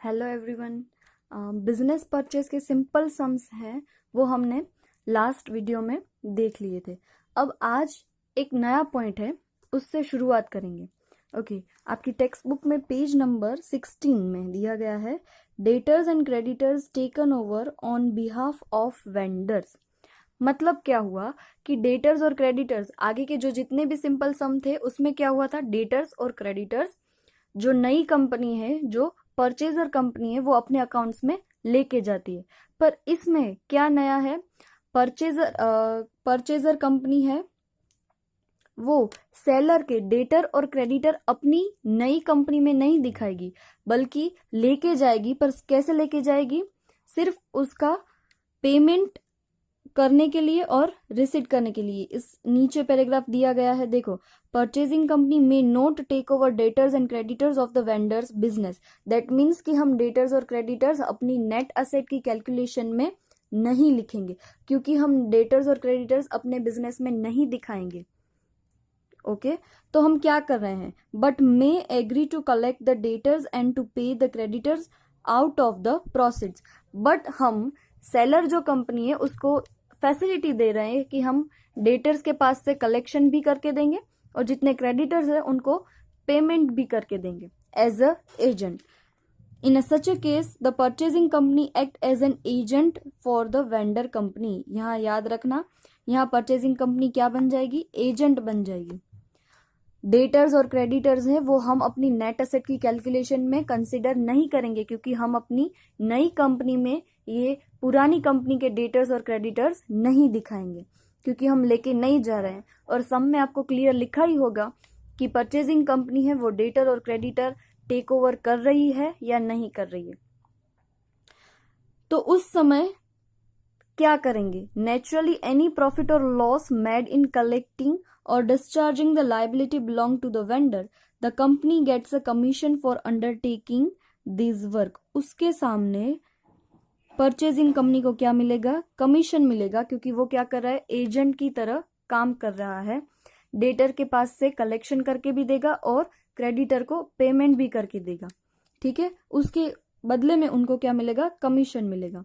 Hello everyone. Business purchase के simple sums हैं वो हमने लास्ट वीडियो में देख लिए थे। अब आज एक नया पॉइंट है, उससे शुरुआत करेंगे। ओके, आपकी टेक्स्ट बुक में पेज नंबर 16 में दिया गया है debtors and creditors taken over on behalf of vendors. मतलब क्या हुआ कि डेटर्स और क्रेडिटर्स, आगे के जो जितने भी सिंपल सम थे उसमें क्या हुआ था, डेटर्स और क्रेडिटर्स जो नई कंपनी है, जो परचेजर कंपनी है, वो अपने अकाउंट्स में लेके जाती है। पर इसमें क्या नया है, परचेजर कंपनी है वो सेलर के डेटर और क्रेडिटर अपनी नई कंपनी में नहीं दिखाएगी, बल्कि लेके जाएगी। पर कैसे लेके जाएगी, सिर्फ उसका पेमेंट करने के लिए और रिसीट करने के लिए। इस नीचे पैराग्राफ दिया गया है, देखो, परचेजिंग कंपनी में not take over debtors and creditors of the vendors business. That means कि हम डेटर्स और क्रेडिटर्स अपनी नेट असेट की कैलकुलेशन में नहीं लिखेंगे, क्योंकि हम डेटर्स और क्रेडिटर्स अपने बिजनेस में नहीं दिखाएंगे। ओके, तो हम क्या कर रहे हैं, but may agree to collect the debtors and to pay the creditors out of the proceeds. But हम सेलर जो कंपनी है उसको फैसिलिटी दे रहे हैं कि हम डेटर्स के पास से कलेक्शन भी करके देंगे और जितने क्रेडिटर्स हैं उनको पेमेंट भी करके देंगे as a agent. In such a case the purchasing company act as an agent for the vendor company. यहाँ याद रखना, यहाँ परचेजिंग कंपनी क्या बन जाएगी, एजेंट बन जाएगी। डेटर्स और क्रेडिटर्स हैं वो हम अपनी नेट एसेट की कैलकुलेशन में कंसिडर नहीं करेंगे, क्योंकि हम अपनी नई कंपनी में ये पुरानी कंपनी के डेटर्स और क्रेडिटर्स नहीं दिखाएंगे, क्योंकि हम लेके नहीं जा रहे हैं। और सम में आपको क्लियर लिखा ही होगा कि परचेजिंग कंपनी है वो डेटर और क्रेडिटर टेक ओवर कर रही है या नहीं कर रही है। तो उस समय क्या करेंगे, नेचुरली एनी प्रॉफिट और loss made in collecting or discharging the liability belong to the vendor, the company gets a commission for undertaking this work। उसके सामने परचेजिंग कंपनी को क्या मिलेगा, कमीशन मिलेगा, क्योंकि वो क्या कर रहा है, एजेंट की तरह काम कर रहा है। डेटर के पास से कलेक्शन करके भी देगा और क्रेडिटर को पेमेंट भी करके देगा। ठीक है, उसके बदले में उनको क्या मिलेगा, कमीशन मिलेगा।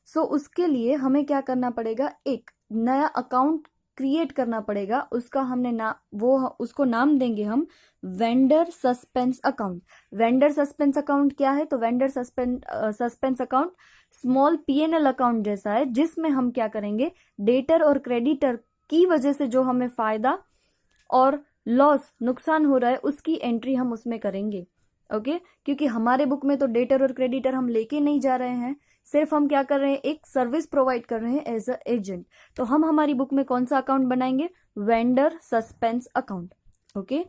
सो उसके लिए हमें क्या करना पड़ेगा, एक नया अकाउंट क्रिएट करना पड़ेगा। उसका हमने उसको नाम देंगे हम vendor suspense account. Vendor suspense account क्या है, तो vendor suspense account small PNL account जैसा है, जिसमें हम क्या करेंगे, डेटर और क्रेडिटर की वजह से जो हमें फायदा और लॉस, नुकसान हो रहा है, उसकी एंट्री हम उसमें करेंगे। ओके, क्योंकि हमारे बुक में तो डेटर और क्रेडिटर हम लेके नहीं जा रहे हैं, सिर्फ हम क्या कर रहे हैं, एक सर्विस प्रोवाइड कर रहे हैं एज अ एजेंट। तो हम हमारी बुक में कौन सा अकाउंट बनाएंगे, वेंडर सस्पेंस अकाउंट। ओके,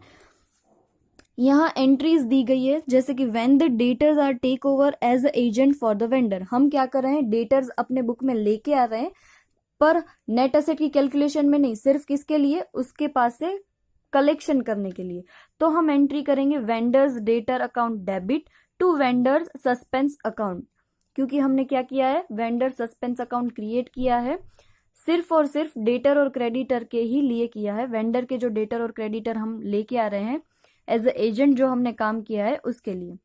यहाँ एंट्रीज दी गई है, जैसे कि when the debtors are take over as a agent for the vendor. हम क्या कर रहे हैं, डेटर्स अपने बुक में लेके आ रहे हैं, पर नेट एसेट की कैलकुलेशन में नहीं, सिर्फ किसके लिए, उसके पास से कलेक्शन करने के लिए। तो हम एंट्री करेंगे vendors debtor account debit to vendors suspense account, क्योंकि हमने क्या किया है, वेंडर सस्पेंस अकाउंट क्रिएट किया है, सिर्फ और सिर्फ डेटर और क्रेडिटर के ही लिए किया है। वेंडर के जो डेटर और क्रेडिटर हम लेके आ रहे हैं एज ए एजेंट, जो हमने काम किया है उसके लिए।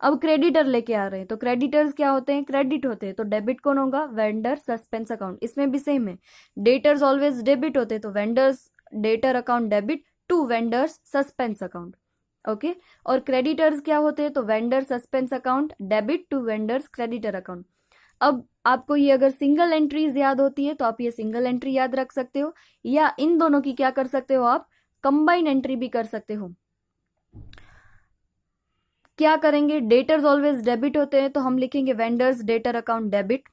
अब क्रेडिटर लेके आ रहे हैं, तो क्रेडिटर्स क्या होते हैं, क्रेडिट होते हैं, तो डेबिट कौन होगा, वेंडर सस्पेंस अकाउंट। इसमें भी सेम है, डेटर्स ऑलवेज डेबिट होते हैं, तो vendors debtor account debit to vendors suspense account. Okay, और क्रेडिटर्स क्या होते हैं, तो vendor suspense account debit to vendors creditor account. अब आपको ये अगर सिंगल एंट्रीज याद होती है तो आप ये सिंगल एंट्री याद रख सकते हो, या इन दोनों की क्या कर सकते हो, आप कंबाइन एंट्री भी कर सकते हो। क्या करेंगे, डेटर्स ऑलवेज डेबिट होते हैं तो हम लिखेंगे vendors debtor account debit.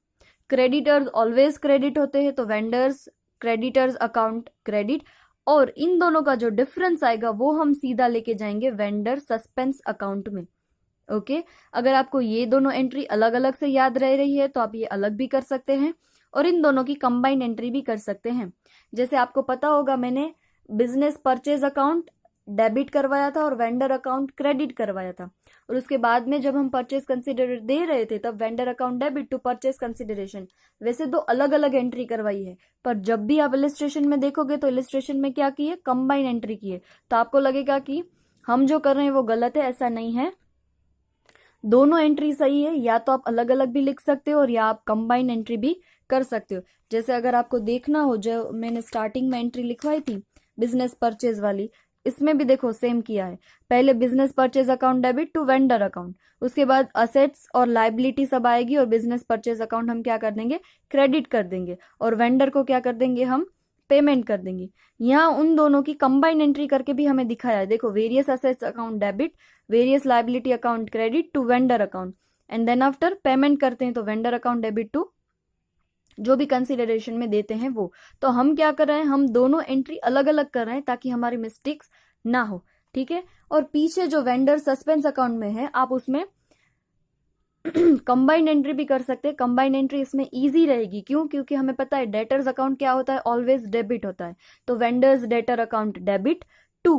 Creditors always credit होते हैं तो वेंडर्स क्रेडिटर्स अकाउंट क्रेडिट। और इन दोनों का जो डिफरेंस आएगा वो हम सीधा लेके जाएंगे वेंडर सस्पेंस अकाउंट में। ओके, अगर आपको ये दोनों एंट्री अलग अलग से याद रह रही है तो आप ये अलग भी कर सकते हैं और इन दोनों की कंबाइंड एंट्री भी कर सकते हैं। जैसे आपको पता होगा, मैंने बिजनेस परचेज अकाउंट डेबिट करवाया था और वेंडर अकाउंट क्रेडिट करवाया था, और उसके बाद में जब हम परचेज कंसिडर दे रहे थे तब vendor account debit to purchase consideration, वैसे दो अलग अलग एंट्री करवाई है। पर जब भी आप इलिस्ट्रेशन में देखोगे तो इलिस्ट्रेशन में क्या किए, कंबाइन एंट्री किए, तो आपको लगेगा कि हम जो कर रहे हैं वो गलत है। ऐसा नहीं है, दोनों एंट्री सही है, या तो आप अलग अलग भी लिख सकते हो और या आप कंबाइन एंट्री भी कर सकते हो। जैसे अगर आपको देखना हो, जो मैंने स्टार्टिंग में एंट्री लिखवाई थी बिजनेस परचेज वाली, इसमें भी देखो सेम किया है। पहले business purchase account debit to vendor account, उसके बाद असेट्स और लाइबिलिटी सब आएगी और बिजनेस परचेज अकाउंट हम क्या कर देंगे, क्रेडिट कर देंगे, और वेंडर को क्या कर देंगे, हम पेमेंट कर देंगे। यहाँ उन दोनों की कंबाइन एंट्री करके भी हमें दिखाया है, देखो various assets account debit, various liability account credit to vendor account, and then after payment करते हैं तो वेंडर अकाउंट डेबिट टू जो भी कंसिडरेशन में देते हैं वो। तो हम क्या कर रहे हैं, हम दोनों एंट्री अलग अलग कर रहे हैं ताकि हमारी मिस्टेक्स ना हो, ठीक है। और पीछे जो वेंडर सस्पेंस अकाउंट में है, आप उसमें कंबाइंड एंट्री भी कर सकते हैं। कंबाइंड एंट्री इसमें इजी रहेगी, क्यों, क्योंकि हमें पता है डेटर्स अकाउंट क्या होता है, ऑलवेज डेबिट होता है। तो vendors debtor account debit to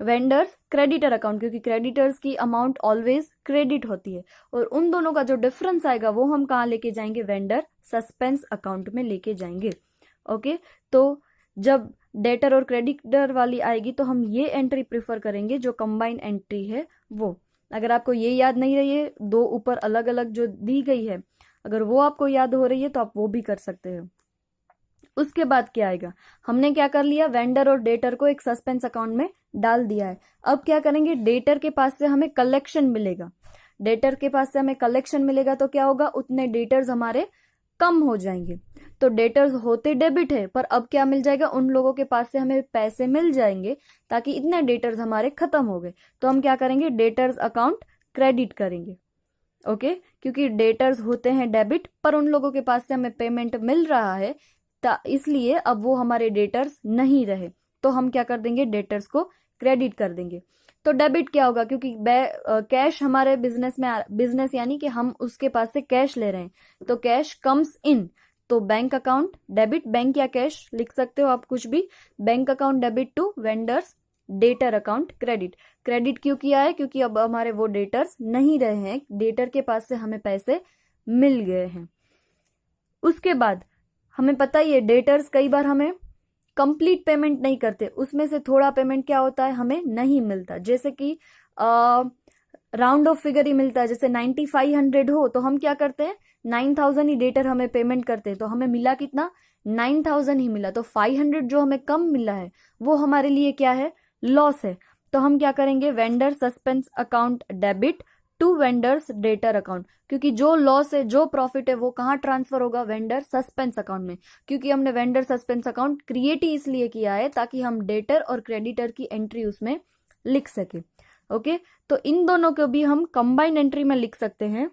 vendors creditor account, क्योंकि क्रेडिटर्स की अमाउंट ऑलवेज क्रेडिट होती है। और उन दोनों का जो डिफरेंस आएगा वो हम कहाँ लेके जाएंगे, वेंडर सस्पेंस अकाउंट में लेके जाएंगे। ओके, तो जब डेटर और क्रेडिटर वाली आएगी तो हम ये एंट्री प्रिफर करेंगे जो कंबाइन एंट्री है वो। अगर आपको ये याद नहीं रही है, दो ऊपर अलग अलग जो दी गई है, अगर वो आपको याद हो रही है तो आप वो भी कर सकते हो। उसके बाद क्या आएगा, हमने क्या कर लिया, वेंडर और डेटर को एक सस्पेंस अकाउंट में डाल दिया है। अब क्या करेंगे, डेटर के पास से हमें कलेक्शन मिलेगा। डेटर के पास से हमें कलेक्शन मिलेगा तो क्या होगा, उतने डेटर्स हमारे कम हो जाएंगे। तो डेटर्स होते डेबिट है, पर अब क्या मिल जाएगा, उन लोगों के पास से हमें पैसे मिल जाएंगे ताकि इतने डेटर्स हमारे खत्म हो गए। तो हम क्या करेंगे, डेटर्स अकाउंट क्रेडिट करेंगे। ओके, क्योंकि डेटर्स होते हैं डेबिट, पर उन लोगों के पास से हमें पेमेंट मिल रहा है, इसलिए अब वो हमारे डेटर्स नहीं रहे, तो हम क्या कर देंगे, डेटर्स को क्रेडिट कर देंगे। तो डेबिट क्या होगा, क्योंकि कैश हमारे बिजनेस में, बिजनेस यानी कि हम उसके पास से कैश ले रहे हैं, तो कैश कम्स इन, तो बैंक अकाउंट डेबिट, बैंक या कैश लिख सकते हो आप कुछ भी, bank account debit to vendors debtor account credit. Credit क्यों किया है, क्योंकि अब हमारे वो डेटर्स नहीं रहे हैं, डेटर के पास से हमें पैसे मिल गए हैं। उसके बाद हमें पता ही है, डेटर्स कई बार हमें कंप्लीट पेमेंट नहीं करते, उसमें से थोड़ा पेमेंट क्या होता है, हमें नहीं मिलता। जैसे कि राउंड ऑफ फिगर ही मिलता है, जैसे 9500 हो तो हम क्या करते हैं, 9000 ही डेटर हमें पेमेंट करते हैं, तो हमें मिला कितना, 9000 ही मिला। तो 500 जो हमें कम मिला है वो हमारे लिए क्या है, लॉस है। तो हम क्या करेंगे, vendor suspense account debit to vendors debtor account, क्योंकि जो लॉस है, जो प्रॉफिट है वो कहाँ ट्रांसफर होगा, वेंडर सस्पेंस अकाउंट में। क्योंकि हमने वेंडर सस्पेंस अकाउंट क्रिएट ही इसलिए किया है ताकि हम डेटर और क्रेडिटर की एंट्री उसमें लिख सके। ओके, तो इन दोनों को भी हम कंबाइन एंट्री में लिख सकते हैं।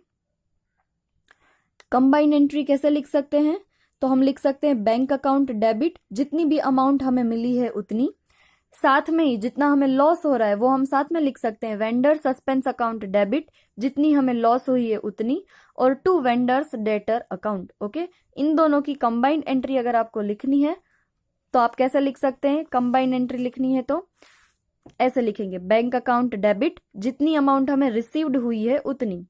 कंबाइन एंट्री कैसे लिख सकते हैं, तो हम लिख सकते हैं बैंक अकाउंट डेबिट, जितनी भी अमाउंट हमें मिली है उतनी, साथ में ही जितना हमें लॉस हो रहा है वो हम साथ में लिख सकते हैं, वेंडर सस्पेंस अकाउंट डेबिट, जितनी हमें लॉस हुई है उतनी, और to vendors debtor account. Okay, इन दोनों की कंबाइंड एंट्री अगर आपको लिखनी है तो आप कैसे लिख सकते हैं, कंबाइंड एंट्री लिखनी है तो ऐसे लिखेंगे, बैंक अकाउंट डेबिट, जितनी अमाउंट हमें रिसीव्ड हुई है उतनी।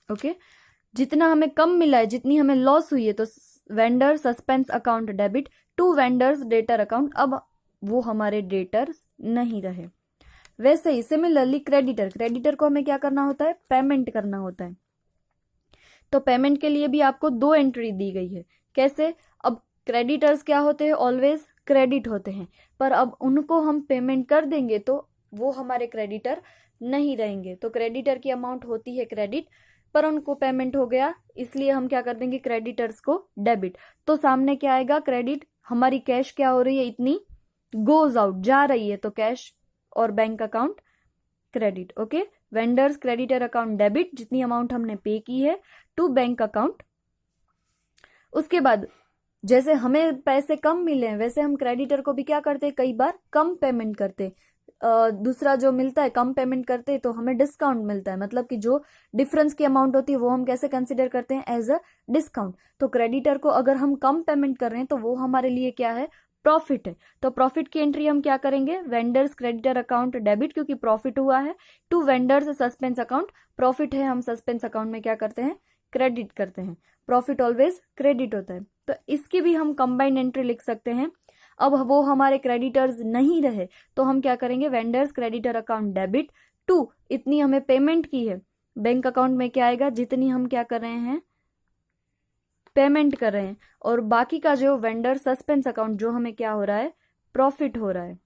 ओके, जितना हमें कम मिला है, जितनी हमें लॉस हुई है, तो vendor suspense account debit to vendors debtor account, अब वो हमारे डेटर्स नहीं रहे। वैसे ही सिमिलरली क्रेडिटर, क्रेडिटर को हमें क्या करना होता है, पेमेंट करना होता है। तो पेमेंट के लिए भी आपको दो एंट्री दी गई है। कैसे, अब क्रेडिटर्स क्या होते हैं, ऑलवेज क्रेडिट होते हैं, पर अब उनको हम पेमेंट कर देंगे तो वो हमारे क्रेडिटर नहीं रहेंगे। तो क्रेडिटर की अमाउंट होती है क्रेडिट, पर उनको पेमेंट हो गया, इसलिए हम क्या कर देंगे, क्रेडिटर्स को डेबिट। तो सामने क्या आएगा, क्रेडिट, हमारी कैश क्या हो रही है, इतनी गोज आउट, जा रही है, तो कैश और bank account credit. Okay, vendors creditor account debit, जितनी अमाउंट हमने पे की है, टू बैंक अकाउंट। उसके बाद जैसे हमें पैसे कम मिले हैं, वैसे हम क्रेडिटर को भी क्या करते हैं, कई बार कम पेमेंट करते, दूसरा जो मिलता है कम पेमेंट करते तो हमें डिस्काउंट मिलता है, मतलब कि जो डिफरेंस की अमाउंट होती है वो हम कैसे कंसिडर करते हैं, एज अ डिस्काउंट। तो क्रेडिटर को अगर हम कम पेमेंट कर रहे हैं तो वो हमारे लिए क्या है, प्रॉफिट है। तो प्रॉफिट की एंट्री हम क्या करेंगे, वेंडर्स क्रेडिटर अकाउंट डेबिट, क्योंकि प्रॉफिट हुआ है, to vendors suspense account, profit है, हम सस्पेंस अकाउंट में क्या करते हैं, क्रेडिट करते हैं। प्रॉफिट ऑलवेज क्रेडिट होता है, तो इसकी भी हम कंबाइंड एंट्री लिख सकते हैं। अब वो हमारे क्रेडिटर्स नहीं रहे तो हम क्या करेंगे, vendors creditor account debit to, इतनी हमें पेमेंट की है बैंक अकाउंट में क्या आएगा, जितनी हम क्या कर रहे हैं, पेमेंट कर रहे हैं, और बाकी का जो वेंडर सस्पेंस अकाउंट जो हमें क्या हो रहा है, प्रॉफिट हो रहा है।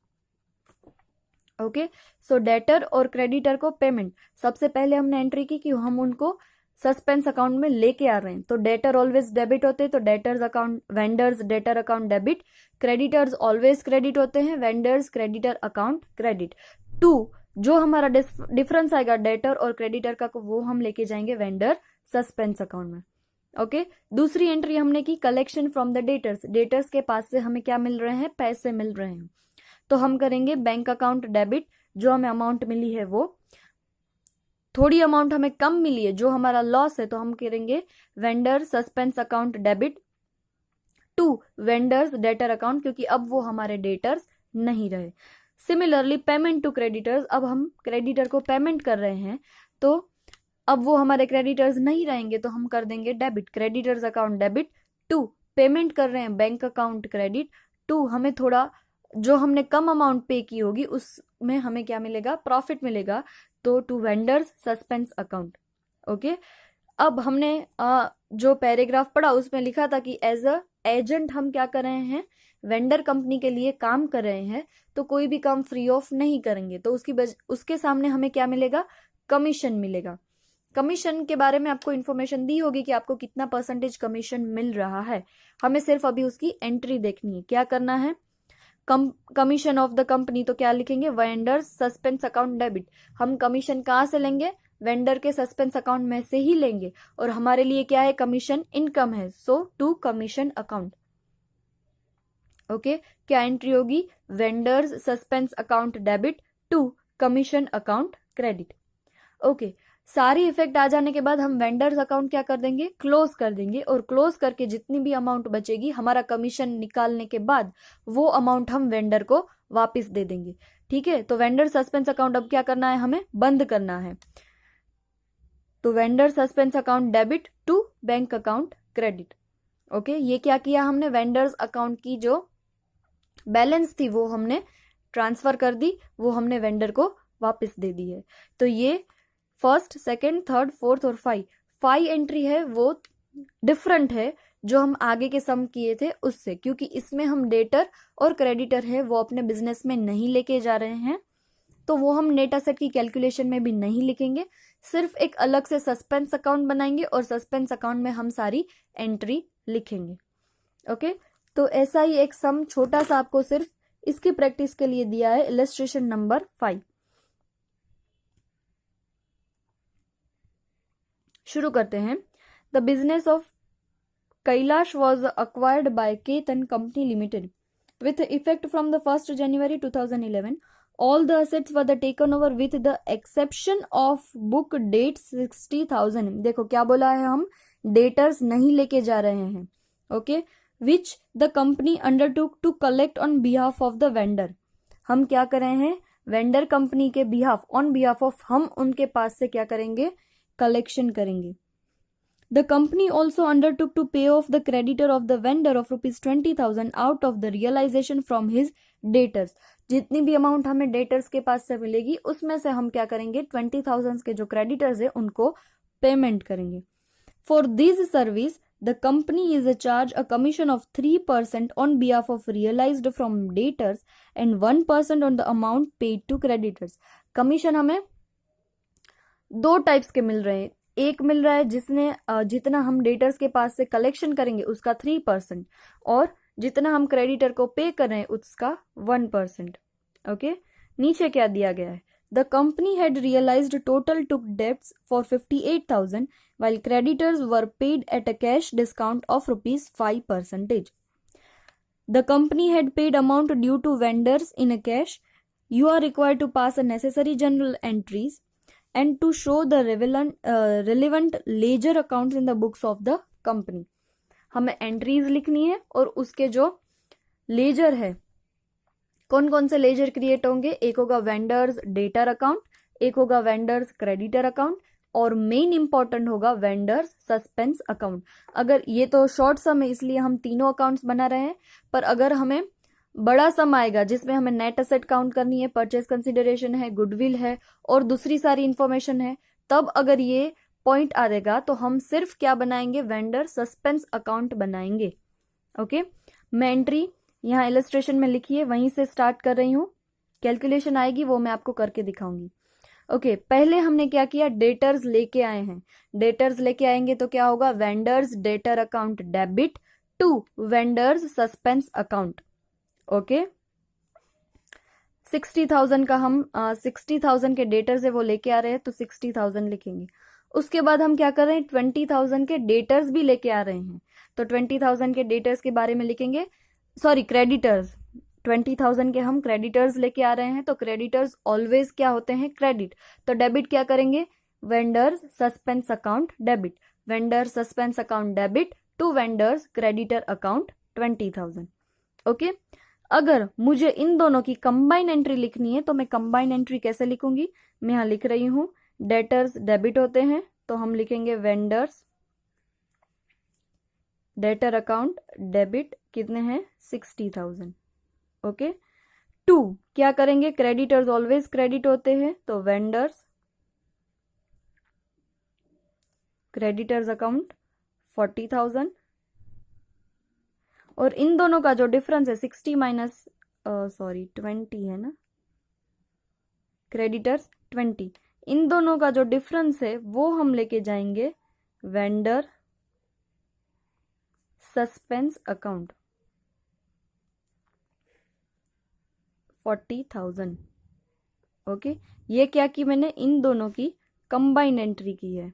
ओके, सो डेटर और क्रेडिटर को पेमेंट सबसे पहले हमने एंट्री की कि हम उनको सस्पेंस अकाउंट में लेके आ रहे हैं, तो डेटर ऑलवेज डेबिट होते हैं, तो debtors account vendors debtor account debit, creditors always credit होते हैं, vendors creditor account credit to, जो हमारा डिफरेंस आएगा डेटर और क्रेडिटर का वो हम लेके जाएंगे वेंडर सस्पेंस अकाउंट में। ओके, दूसरी एंट्री हमने की collection from the debtors, debtors के पास से हमें क्या मिल रहे हैं, पैसे मिल रहे हैं, तो हम करेंगे बैंक अकाउंट डेबिट, जो हमें अमाउंट मिली है वो, थोड़ी अमाउंट हमें कम मिली है जो हमारा लॉस है, तो हम करेंगे vendor suspense account debit to vendors debtor account, क्योंकि अब वो हमारे डेटर्स नहीं रहे। सिमिलरली पेमेंट टू क्रेडिटर्स, अब हम क्रेडिटर को पेमेंट कर रहे हैं तो अब वो हमारे क्रेडिटर्स नहीं रहेंगे, तो हम कर देंगे debit, creditors account debit to, payment कर रहे हैं बैंक अकाउंट क्रेडिट टू, हमें थोड़ा जो हमने कम अमाउंट पे की होगी उसमें हमें क्या मिलेगा, प्रॉफिट मिलेगा, तो to vendors suspense account. Okay, अब हमने जो पैराग्राफ पढ़ा उसमें लिखा था कि एज अ एजेंट हम क्या कर रहे हैं, वेंडर कंपनी के लिए काम कर रहे हैं, तो कोई भी काम फ्री ऑफ नहीं करेंगे, तो उसके सामने हमें क्या मिलेगा, कमीशन मिलेगा। कमीशन के बारे में आपको इन्फॉर्मेशन दी होगी कि आपको कितना परसेंटेज कमीशन मिल रहा है, हमें सिर्फ अभी उसकी एंट्री देखनी है। क्या करना है, कमीशन ऑफ द कंपनी, तो क्या लिखेंगे, वेंडर्स सस्पेंस अकाउंट डेबिट, हम कमीशन कहाँ से लेंगे, वेंडर के सस्पेंस अकाउंट में से ही लेंगे, और हमारे लिए क्या है, कमीशन इनकम है, so to commission account. Okay, क्या एंट्री होगी, vendors suspense account debit to commission account credit. Okay, सारी इफेक्ट आ जाने के बाद हम वेंडर्स अकाउंट क्या कर देंगे, क्लोज कर देंगे, और क्लोज करके जितनी भी अमाउंट बचेगी हमारा कमीशन निकालने के बाद वो अमाउंट हम वेंडर को वापस दे देंगे। ठीक है, तो वेंडर सस्पेंस अकाउंट अब क्या करना है, हमें बंद करना है, तो vendor suspense account debit to bank account credit. Okay, ये क्या किया हमने, वेंडर्स अकाउंट की जो बैलेंस थी वो हमने ट्रांसफर कर दी, वो हमने वेंडर को वापस दे दी है। तो ये फर्स्ट, सेकेंड, थर्ड, फोर्थ और फाइव एंट्री है वो डिफरेंट है जो हम आगे के सम किए थे उससे, क्योंकि इसमें हम डेटर और क्रेडिटर है वो अपने बिजनेस में नहीं लेके जा रहे हैं, तो वो हम नेट एसेट की कैलकुलेशन में भी नहीं लिखेंगे, सिर्फ एक अलग से सस्पेंस अकाउंट बनाएंगे और सस्पेंस अकाउंट में हम सारी एंट्री लिखेंगे। ओके, तो ऐसा ही एक सम छोटा सा आपको सिर्फ इसकी प्रैक्टिस के लिए दिया है, इलस्ट्रेशन नंबर 5। शुरू करते हैं। The business of Kailash was acquired bye Ketan company limited with effect from the 1st January 2011. All the assets were taken over with the exception of book date 60,000. देखो क्या बोला है, हम डेटर्स नहीं लेके जा रहे हैं। Okay, which the company undertook to collect on behalf of the vendor. हम क्या कर रहे हैं, वेंडर कंपनी के बिहाफ, ऑन बिहाफ ऑफ, हम उनके पास से क्या करेंगे, कलेक्शन करेंगे। The company also undertook to pay off the creditor of the vendor of rupees 20,000 out of the realization from his debtors. जितनी भी अमाउंट हमें डेटर्स के पास से मिलेगी उसमें से हम क्या करेंगे, 20,000 के जो क्रेडिटर्स है उनको पेमेंट करेंगे। For this service, the company is a charge a commission of 3% on behalf of realized from debtors and 1% on the amount paid to creditors. Commission हमें दो टाइप्स के मिल रहे हैं, एक मिल रहा है जिसने जितना हम डेटर्स के पास से कलेक्शन करेंगे उसका 3%, और जितना हम क्रेडिटर को पे कर रहे हैं उसका 1%। ओके, नीचे क्या दिया गया है, the company had realised total took debts for 58,000 while creditors were paid at a cash discount of ₹5%. The company had paid amount due to vendors in a cash. You are required to pass a necessary journal entries and to show the relevant ledger accounts in the books of the company. हमें entries लिखनी है और उसके जो laser है, कौन कौन से लेजर क्रिएट होंगे, एक होगा वेंडर्स डेटर अकाउंट, एक होगा वेंडर्स क्रेडिटर अकाउंट, और मेन इंपॉर्टेंट होगा वेंडर्स सस्पेंस अकाउंट। अगर ये तो शॉर्ट सम है इसलिए हम तीनों अकाउंट्स बना रहे हैं, पर अगर हमें बड़ा सम आएगा जिसमें हमें नेट एसेट काउंट करनी है, परचेज कंसिडरेशन है, गुडविल है और दूसरी सारी इंफॉर्मेशन है, तब अगर ये पॉइंट आ जाएगा तो हम सिर्फ क्या बनाएंगे, वेंडर सस्पेंस अकाउंट बनाएंगे। ओके, मैं एंट्री यहाँ इलस्ट्रेशन में लिखी है वहीं से स्टार्ट कर रही हूँ, कैलकुलेशन आएगी वो मैं आपको करके दिखाऊंगी। ओके, पहले हमने क्या किया, डेटर्स लेके आए हैं, डेटर्स लेके आएंगे तो क्या होगा, vendors debtor account debit to vendors suspense account. Okay, 60,000 का हम 60,000 के डेटर्स है वो लेके आ रहे हैं तो 60,000 लिखेंगे। उसके बाद हम क्या कर रहे हैं, 20,000 के डेटर्स भी लेके आ रहे हैं तो 20,000 के डेटर्स के बारे में लिखेंगे, सॉरी क्रेडिटर्स, 20,000 के हम क्रेडिटर्स लेके आ रहे हैं तो क्रेडिटर्स ऑलवेज क्या होते हैं, क्रेडिट, तो डेबिट क्या करेंगे, vendors suspense account debit, vendor suspense account debit to vendors creditor account 20,000। Okay, अगर मुझे इन दोनों की कंबाइन एंट्री लिखनी है तो मैं कंबाइन एंट्री कैसे लिखूंगी, मैं यहां लिख रही हूं, डेटर्स डेबिट होते हैं तो हम लिखेंगे वेंडर्स डेटर अकाउंट डेबिट कितने हैं, 60,000। ओके, टू क्या करेंगे, क्रेडिटर्स ऑलवेज क्रेडिट होते हैं तो वेंडर्स क्रेडिटर्स अकाउंट 40,000 और इन दोनों का जो डिफरेंस है 60 माइनस 20 है ना, क्रेडिटर्स 20, इन दोनों का जो डिफरेंस है वो हम लेके जाएंगे वेंडर सस्पेंस अकाउंट 40,000। ओके, ये क्या की मैंने, इन दोनों की कंबाइन एंट्री की है।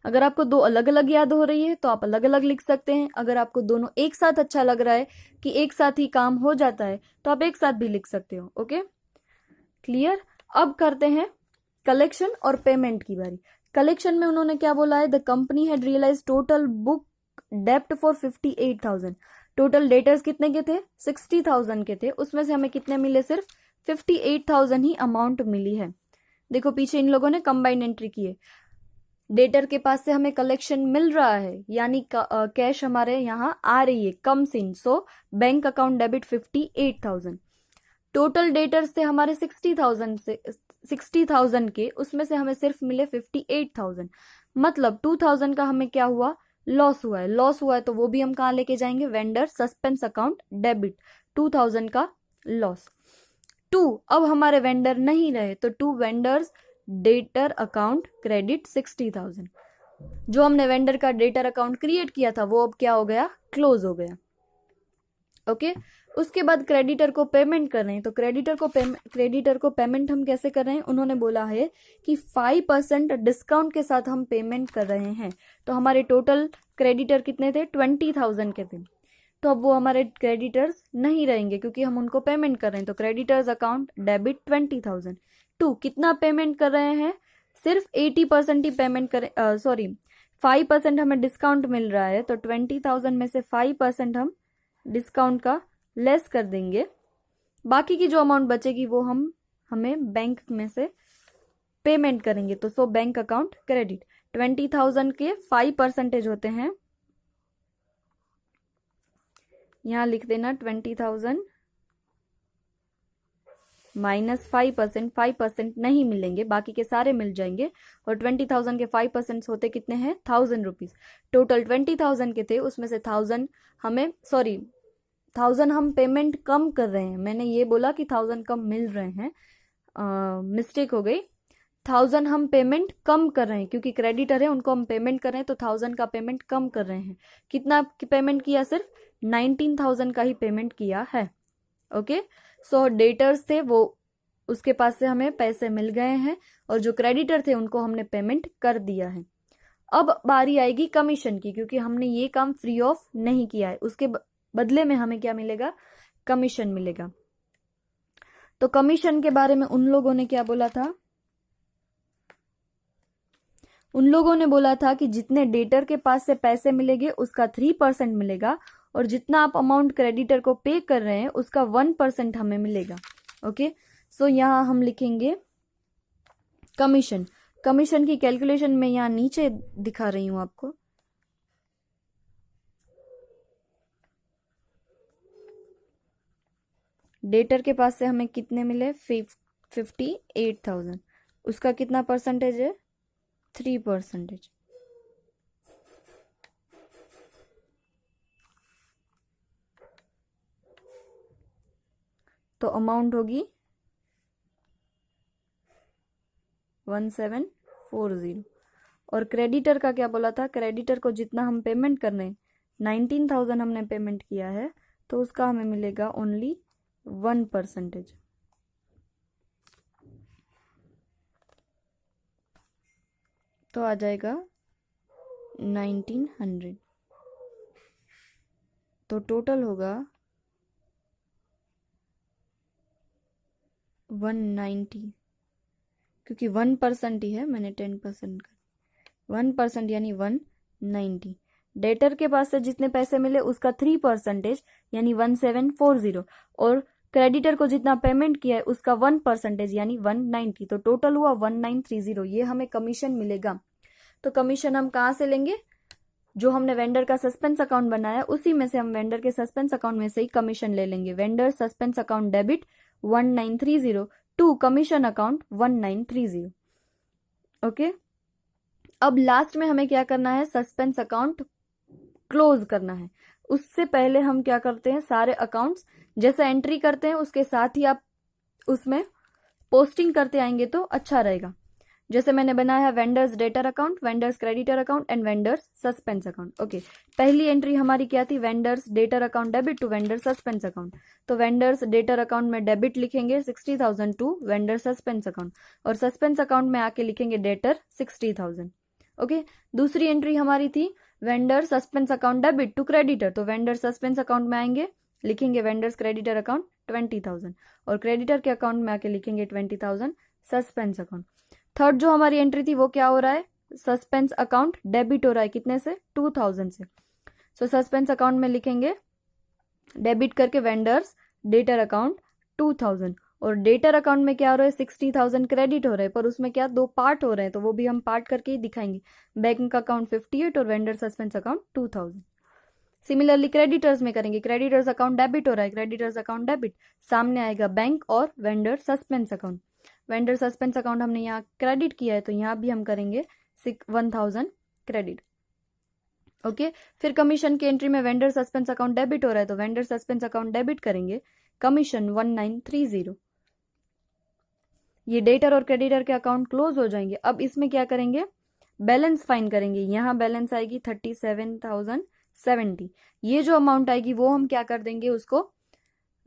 अगर आपको दो अलग अलग याद हो रही है तो आप अलग अलग लिख सकते हैं, अगर आपको दोनों एक साथ अच्छा लग रहा है कि एक साथ ही काम हो जाता है तो आप एक साथ भी लिख सकते हो। Okay, clear. अब करते हैं कलेक्शन और पेमेंट की बारी। कलेक्शन में उन्होंने क्या बोला है, the company had realise total book डेप्ट फॉर 58,000, टोटल डेटर्स कितने के थे, 60,000 के थे, उसमें से हमें कितने मिले, सिर्फ 58,000 ही अमाउंट मिली है। देखो पीछे इन लोगों ने कंबाइंड एंट्री की है, डेटर के पास से हमें कलेक्शन मिल रहा है यानी कैश हमारे यहाँ आ रही है, comes in, so bank account debit 58,000। Total debtors थे हमारे 60,000 के, उसमें से हमें सिर्फ मिले 58,000, मतलब 2,000 का हमें क्या हुआ, लॉस हुआ है। लॉस हुआ है तो वो भी हम कहाँ लेके जाएंगे, वेंडर सस्पेंस अकाउंट डेबिट 2,000 का लॉस। टू, अब हमारे वेंडर नहीं रहे तो to vendors debtor account credit 60,000, जो हमने वेंडर का डेटर अकाउंट क्रिएट किया था वो अब क्या हो गया, क्लोज हो गया। ओके, उसके बाद क्रेडिटर को पेमेंट कर रहे हैं तो क्रेडिटर को पेमेंट हम कैसे कर रहे हैं, उन्होंने बोला है कि 5% डिस्काउंट के साथ हम पेमेंट कर रहे हैं, तो हमारे टोटल क्रेडिटर कितने थे, 20,000 के थे, तो अब वो हमारे क्रेडिटर्स नहीं रहेंगे क्योंकि हम उनको पेमेंट कर रहे हैं, तो क्रेडिटर्स अकाउंट डेबिट 20,000 टू, कितना पेमेंट कर रहे हैं, सिर्फ 80% ही पेमेंट करें, सॉरी 5% हमें डिस्काउंट मिल रहा है तो 20,000 में से 5% हम डिस्काउंट का लेस कर देंगे, बाकी की जो अमाउंट बचेगी वो हमें बैंक में से पेमेंट करेंगे, तो सो बैंक अकाउंट क्रेडिट 20,000 के 5% होते हैं, यहां लिख देना 20,000 माइनस 5%, 5% नहीं मिलेंगे, बाकी के सारे मिल जाएंगे, और 20,000 के 5% होते कितने हैं, 1,000 रुपीज। टोटल 20,000 के थे, उसमें से 1,000 हम पेमेंट कम कर रहे हैं, मैंने ये बोला कि 1,000 कम मिल रहे हैं, मिस्टेक हो गई, 1,000 हम पेमेंट कम कर रहे हैं क्योंकि क्रेडिटर है उनको हम पेमेंट कर रहे हैं तो 1,000 का पेमेंट कम कर रहे हैं। कितना पेमेंट किया, सिर्फ 19,000 का ही पेमेंट किया है। ओके, सो डेटर्स थे वो, उसके पास से हमें पैसे मिल गए हैं और जो क्रेडिटर थे उनको हमने पेमेंट कर दिया है। अब बारी आएगी कमीशन की, क्योंकि हमने ये काम फ्री ऑफ नहीं किया है, उसके बदले में हमें क्या मिलेगा, कमीशन मिलेगा। तो कमीशन के बारे में उन लोगों ने क्या बोला था, उन लोगों ने बोला था कि जितने डेटर के पास से पैसे मिलेंगे उसका 3% मिलेगा और जितना आप अमाउंट क्रेडिटर को पे कर रहे हैं उसका 1% हमें मिलेगा। ओके, सो यहां हम लिखेंगे कमीशन। कमीशन की कैलकुलेशन में यहां नीचे दिखा रही हूं आपको, डेटर के पास से हमें कितने मिले 58,000, उसका कितना परसेंटेज है 3%। तो अमाउंट होगी 1740। और क्रेडिटर का क्या बोला था, क्रेडिटर को जितना हम पेमेंट कर रहे हैं 19,000 हमने पेमेंट किया है, तो उसका हमें मिलेगा ओनली 1%। तो आ जाएगा 1900। तो टोटल होगा 190, क्योंकि 1% ही है, मैंने 10% कर 1% यानी 190। डेटर के पास से जितने पैसे मिले उसका 3% यानी 1740, और क्रेडिटर को जितना पेमेंट किया है उसका 1% यानी 190। तो टोटल हुआ 1930। ये हमें कमीशन मिलेगा। तो कमीशन हम कहाँ से लेंगे, जो हमने वेंडर का सस्पेंस अकाउंट बनाया उसी में से हम वेंडर के सस्पेंस अकाउंट में से ही कमीशन ले लेंगे। Vendor suspense account debit 1930 to commission account 1930। Okay, अब लास्ट में हमें क्या करना है, सस्पेंस अकाउंट क्लोज करना है। उससे पहले हम क्या करते हैं, सारे अकाउंट्स जैसा एंट्री करते हैं उसके साथ ही आप उसमें पोस्टिंग करते आएंगे तो अच्छा रहेगा। जैसे मैंने बनाया है vendors debtor account, vendors creditor account and vendors suspense account. Okay, पहली एंट्री हमारी क्या थी, vendors debtor account debit to vendor suspense account. तो वेंडर्स डेटर अकाउंट में डेबिट लिखेंगे 60,000 टू वेंडर सस्पेंस अकाउंट, और सस्पेंस अकाउंट में आके लिखेंगे डेटर 60,000। ओके, दूसरी एंट्री हमारी थी vendor suspense account debit to creditor. तो वेंडर सस्पेंस अकाउंट में आएंगे, लिखेंगे वेंडर्स क्रेडिटर अकाउंट 20,000, और क्रेडिटर के अकाउंट में आके लिखेंगे 20,000 सस्पेंस अकाउंट। थर्ड जो हमारी एंट्री थी वो क्या हो रहा है, सस्पेंस अकाउंट डेबिट हो रहा है, कितने से 2,000 से। सो सस्पेंस अकाउंट में लिखेंगे डेबिट करके वेंडर्स डेटर अकाउंट 2,000, और डेटर अकाउंट में क्या हो रहा है 60,000 क्रेडिट हो रहे हैं, पर उसमें क्या दो पार्ट हो रहे हैं, तो वो भी हम पार्ट करके ही दिखाएंगे। बैंक अकाउंट 58 और vendor suspense account 2,000। Similarly creditors में करेंगे, क्रेडिटर्स अकाउंट डेबिट हो रहा है, क्रेडिटर्स अकाउंट डेबिट, सामने आएगा बैंक और vendor suspense account. Vendor suspense account हमने यहाँ क्रेडिट किया है तो यहाँ भी हम करेंगे 1,000 क्रेडिट। ओके, फिर कमीशन की एंट्री में वेंडर सस्पेंस अकाउंट डेबिट हो रहा है तो वेंडर सस्पेंस अकाउंट डेबिट करेंगे, कमीशन 1930। ये डेटर और क्रेडिटर के अकाउंट क्लोज हो जाएंगे। अब इसमें क्या करेंगे, बैलेंस फाइन करेंगे। यहाँ बैलेंस आएगी 37,070। ये जो अमाउंट आएगी वो हम क्या कर देंगे, उसको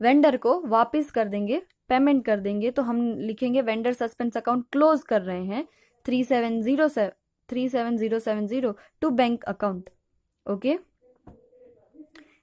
वेंडर को वापस कर देंगे, पेमेंट कर देंगे। तो हम लिखेंगे वेंडर सस्पेंस अकाउंट क्लोज कर रहे हैं 37070 टू बैंक अकाउंट। ओके,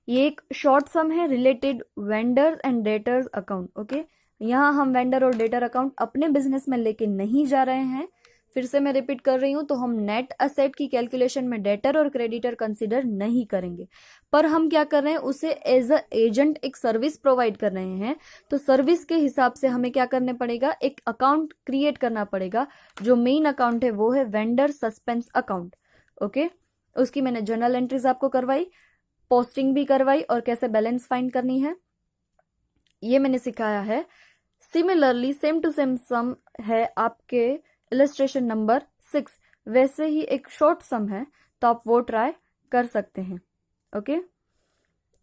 ये एक शॉर्ट सम है related vendors and debtors account. Okay, यहाँ हम वेंडर और डेटर अकाउंट अपने बिजनेस में लेके नहीं जा रहे हैं। फिर से मैं रिपीट कर रही हूं, तो हम नेट असेट की कैलकुलेशन में डेटर और क्रेडिटर कंसीडर नहीं करेंगे, पर हम क्या कर रहे हैं, उसे एज अ एजेंट एक सर्विस प्रोवाइड कर रहे हैं। तो सर्विस के हिसाब से हमें क्या करने पड़ेगा, एक अकाउंट क्रिएट करना पड़ेगा। जो मेन अकाउंट है वो है वेंडर सस्पेंस अकाउंट। ओके, उसकी मैंने जर्नल एंट्रीज आपको करवाई, पोस्टिंग भी करवाई, और कैसे बैलेंस फाइंड करनी है ये मैंने सिखाया है। सिमिलरली सेम टू सेम सम है आपके इलस्ट्रेशन नंबर 6, वैसे ही एक शॉर्ट सम है, तो आप वो ट्राई कर सकते हैं। ओके,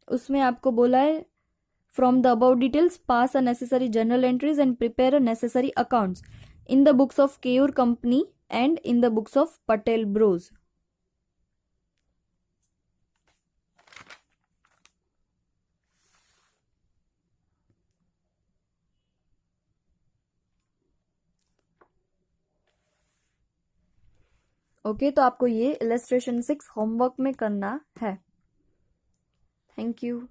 उसमें आपको बोला है from the about details pass a necessary journal entries and prepare a necessary accounts in the books of Keyur company and in the books of Patel bros. Okay, तो आपको ये इलस्ट्रेशन 6 होमवर्क में करना है। Thank you.